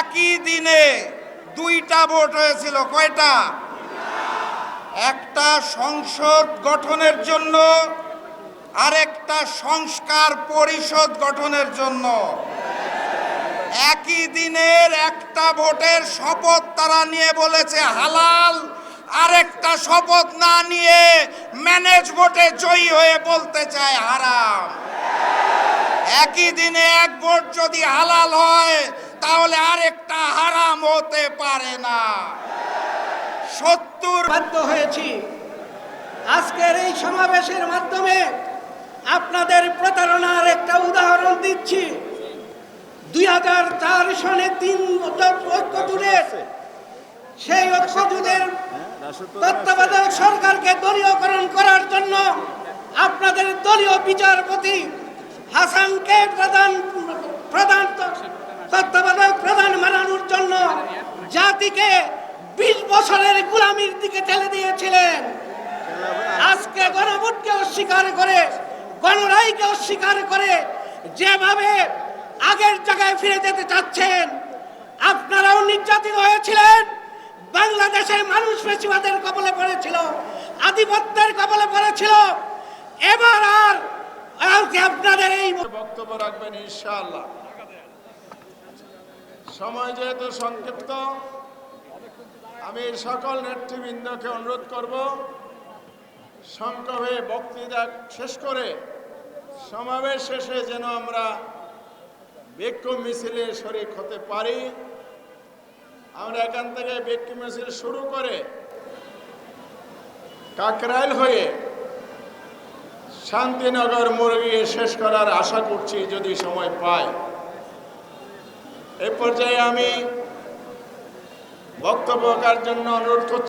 একই দিনে দুইটা ভোট হয়েছিল। কয়টা? একটা সংসদ গঠনের জন্য, আরেকটা সংস্কার পরিষদ গঠনের জন্য। একই দিনের একটা ভোটের শপথ তারা নিয়ে বলেছে হালাল, আরেকটা শপথ না নিয়ে ম্যানেজ ভোটে জয়ী হয়ে বলতে চায় হারাম। একই দিনে এক ভোট যদি হালাল হয় তাহলে আরেকটা হারাম হতে পারে না। 70 বাধ্য হয়েছি আজকের এই সমাবেশের মাধ্যমে আপনাদের প্রতারণার একটা উদাহরণ দিচ্ছি। 2004 সনে 3 ঐক্য জোটে, সেই ঐক্য জোটের তত্ত্বাবধায়ক সরকারকে দলীয়করণ করার জন্য আপনাদের দলীয় বিচারপতি হাসানকে প্রধান তত্ত্বাবধায়ক প্রধান বানানোর জন্য জাতিকে 20 বছরের গোলামির দিকে ঠেলে দিয়েছিলেন। আজকে গণভোটকে অস্বীকার করে, গণরায়কে অস্বীকার করে যেভাবে আগের জায়গায় ফিরে যেতে চাচ্ছেন, আপনারাও নির্যাতিত হয়েছিলেন। বাংলাদেশের মানুষ ফ্যাসিবাদের কবলে পড়েছিল, আধিপত্যের কবলে পড়েছিল। এবার আর আপনাদের এই বক্তব্য রাখবেন ইনশাআল্লাহ। সময় যেহেতু সংক্ষিপ্ত, আমি সকল নেতৃবৃন্দকে অনুরোধ করব সংক্ষেপে বক্তৃতা শেষ করে সমাবেশ শেষে যেন আমরা বিক্ষোভ মিছিলে শরীক হতে পারি। আমরা এখান থেকে বিক্ষোভ মিছিল শুরু করে কাকরাইল হয়ে শান্তিনগর মোড়ে গিয়ে শেষ করার আশা করছি যদি সময় পাই। এই পর্যায়ে আমি বক্তব্য রাখার জন্য অনুরোধ করছি।